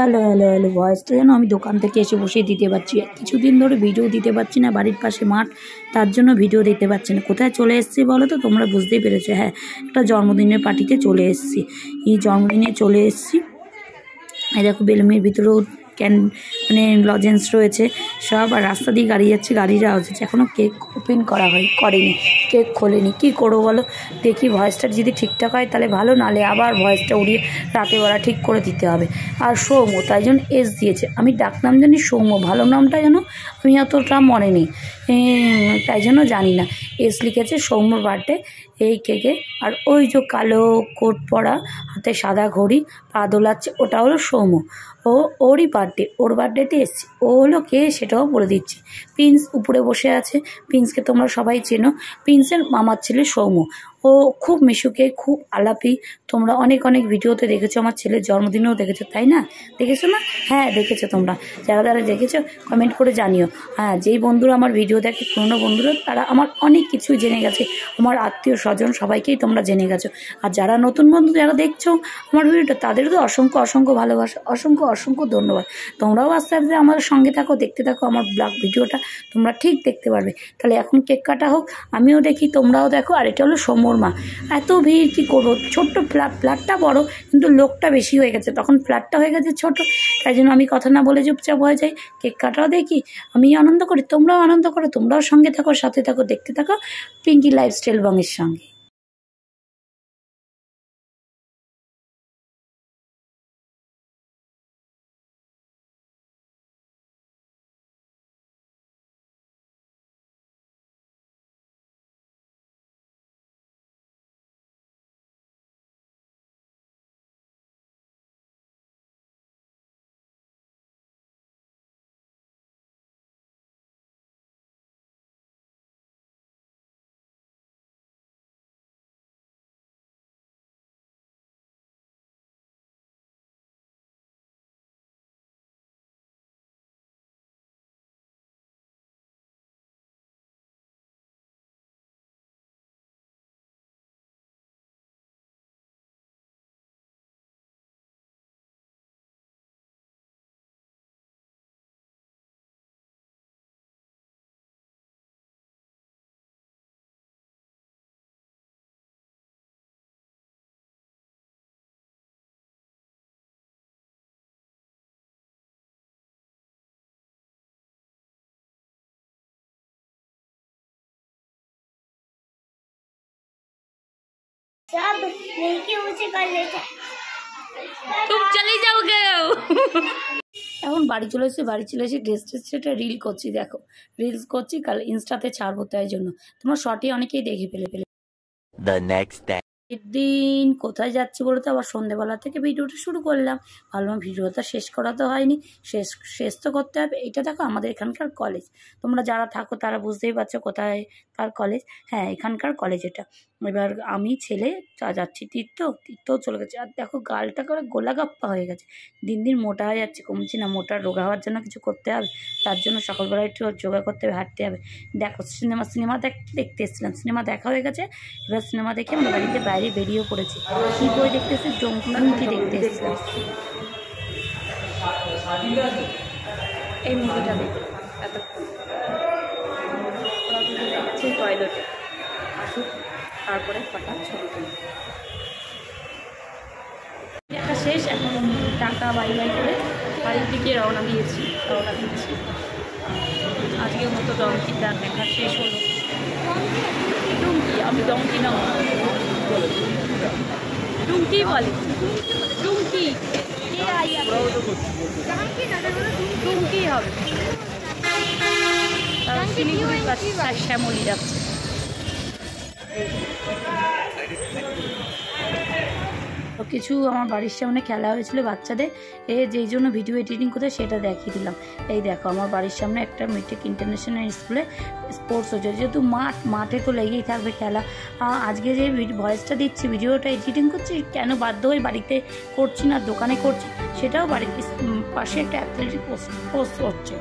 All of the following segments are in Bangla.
হ্যালো হ্যালো হ্যালো ভয়েসটা যেন আমি দোকান থেকে এসে বসেই দিতে পারছি। কিছুদিন ধরে ভিডিও দিতে পারছি না, বাড়ির পাশে মাঠ, তার জন্য ভিডিও দিতে পারছি না। কোথায় চলে এসেছি বলো তো, তোমরা বুঝতেই পেরেছো। হ্যাঁ, একটা জন্মদিনের পার্টিতে চলে এসেছি। এই জন্মদিনে চলে এসেছি। এই দেখো বেলুনের ভিতরেও মানে লজেন্স রয়েছে সব, আর রাস্তা দিয়ে গাড়ি যাচ্ছে, গাড়ির আওয়াজ হচ্ছে। এখনও কেক ওপেন করেনি, কেক খোলেনি। কী করবো বলো, দেখি ভয়েসটা যদি ঠিকঠাক হয় তাহলে ভালো, নাহলে আবার ভয়েসটা উড়িয়ে রাতেরবেলা ঠিক করে দিতে হবে। আর সৌম্য, তাই জন্য এস দিয়েছে। আমি ডাকনাম জানি সৌম্য, ভালো নামটা যেন আমি অতটা মনে নেই, তাই জন্য জানি না। এস লিখেছে, সৌম্যর বার্থডে এই কেকে। আর ওই যে কালো কোট পরা, হাতে সাদা ঘড়ি, পা দোলাচ্ছে, ওটা হলো সৌম্য। ওরই বার্থডে, ওর বার্থডেতে এসছি। ও হলো কে সেটাও বলে দিচ্ছি। প্রিন্স উপরে বসে আছে, প্রিন্সকে তোমরা সবাই চেনো। প্রিন্সের মামার ছেলে সৌম্য। ও খুব মিশুকে, খুব আলাপি। তোমরা অনেক অনেক ভিডিওতে দেখেছো, আমার ছেলের জন্মদিনেও দেখেছো, তাই না? দেখেছো না? হ্যাঁ দেখেছো। তোমরা যারা যারা দেখেছো কমেন্ট করে জানিও। হ্যাঁ, যেই বন্ধুরা আমার ভিডিও দেখে, পুরনো বন্ধুরা, তারা আমার অনেক কিছুই জেনে গেছে। আমার আত্মীয় স্বজন সবাইকেই তোমরা জেনে গেছো। আর যারা নতুন বন্ধু যারা দেখছো আমার ভিডিওটা, তাদেরও তো অসংখ্য অসংখ্য ভালোবাসা, অসংখ্য অসংখ্য ধন্যবাদ। তোমরাও আস্তে আস্তে আমার সঙ্গে থাকো, দেখতে থাকো আমার ব্লগ ভিডিওটা, তোমরা ঠিক দেখতে পারবে। তাহলে এখন কেক কাটা হোক, আমিও দেখি, তোমরাও দেখো। আর এটা হলো সৌম্যর মা। এত ভিড় কী করবো, ছোট্ট ফ্ল্যাটটা বড়, কিন্তু লোকটা বেশি হয়ে গেছে, তখন ফ্ল্যাটটা হয়ে গেছে ছোট, তাই জন্য আমি কথা না বলে চুপচাপ হয়ে যাই। কেক কাটাও দেখি, আমি আনন্দ করি, তোমরাও আনন্দ করো, তোমরাও সঙ্গে থাকো, সাথে থাকো, দেখতে থাকো পিঙ্কি লাইফস্টাইল বংয়ের সঙ্গে। सब मिलके उसे कर लेते हैं। तुम चले जाओगे। এখন বাড়ি চলে এসে ড্রেস সেটা রিল করছি। দেখো রিলস করছি, কাল ইনস্টাতে ছাড়বো, তাই জন্য তোমরা শর্টে অনেকেই দেখে ফেলে। The next day. দিন কোথায় যাচ্ছি বলে তো আবার সন্ধ্যেবেলা থেকে ভিডিওটা শুরু করলাম। ভাবলাম ভিডিওটা শেষ করা তো হয়নি, শেষ তো করতে হবে। এটা দেখো আমাদের এখানকার কলেজ, তোমরা যারা থাকো তারা বুঝতেই পারছো কোথায় কার কলেজ। হ্যাঁ, এখানকার কলেজ এটা। এবার আমি ছেলে যাচ্ছি, তীর্থও চলে গেছে। আর দেখো গালটা করে গোলাগাপ্পা হয়ে গেছে, দিন দিন মোটা হয়ে যাচ্ছে, কমছি না। মোটা রোগা হওয়ার জন্য কিছু করতে হবে, তার জন্য সকালবেলা একটু যোগা করতে হবে, হাঁটতে হবে। দেখো সিনেমা দেখতে এসেছিলাম, সিনেমা দেখা হয়ে গেছে। এবার সিনেমা দেখে আমরা বাড়িতে বাইরে বেরিয়েও পড়েছি। কী বই দেখতেছি, ডুমকি দেখতে এসেছিলাম। এই মুভিটা দেখে এতক্ষণ সেই টয়লেটে আসুক, তারপরে হঠাৎ ছবি তুলি। দেখা শেষ, এখন টাকা বাই করে বাড়ির দিকে রওনা দিচ্ছি। আজকের মতো ডঙ্কিটা দেখা শেষ হলো। ডুমকি, আমি ডঙ্কি না, ডুমকি বলে, ডুমকি ডুমকি হবে। কারণ শিলিগুড়ির কাছে শ্যামলি যাচ্ছে। কিছু আমার বাড়ির সামনে খেলা হয়েছিল বাচ্চাদের, যেই জন্য ভিডিও এডিটিং করতে সেটা দেখিয়ে দিলাম। এই দেখো আমার বাড়ির সামনে একটা মেট্রিক ইন্টারন্যাশনাল স্কুলে স্পোর্টস হচ্ছে, যেহেতু মাঠে তো লেগেই থাকবে খেলা। আজকে যে ভয়েসটা দিচ্ছি, ভিডিওটা এডিটিং করছি, কেন বাধ্য হয়ে বাড়িতে করছি না, দোকানে করছি, সেটাও বাড়ির পাশে একটা অ্যাথলেটিক পোস্ট হচ্ছে।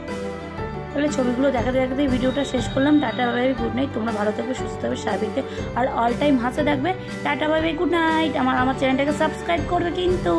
তাহলে ছবিগুলো দেখাতে দেখাতে ভিডিওটা শেষ করলাম। Tata bye bye, good night. তোমরা ভালো থাকবে, সুস্থ থাকবে, স্বাভাবিক, আর অল টাইম হাসে থাকবে। Tata bye bye, good night. আমার চ্যানেলটাকে সাবস্ক্রাইব করবে কিন্তু।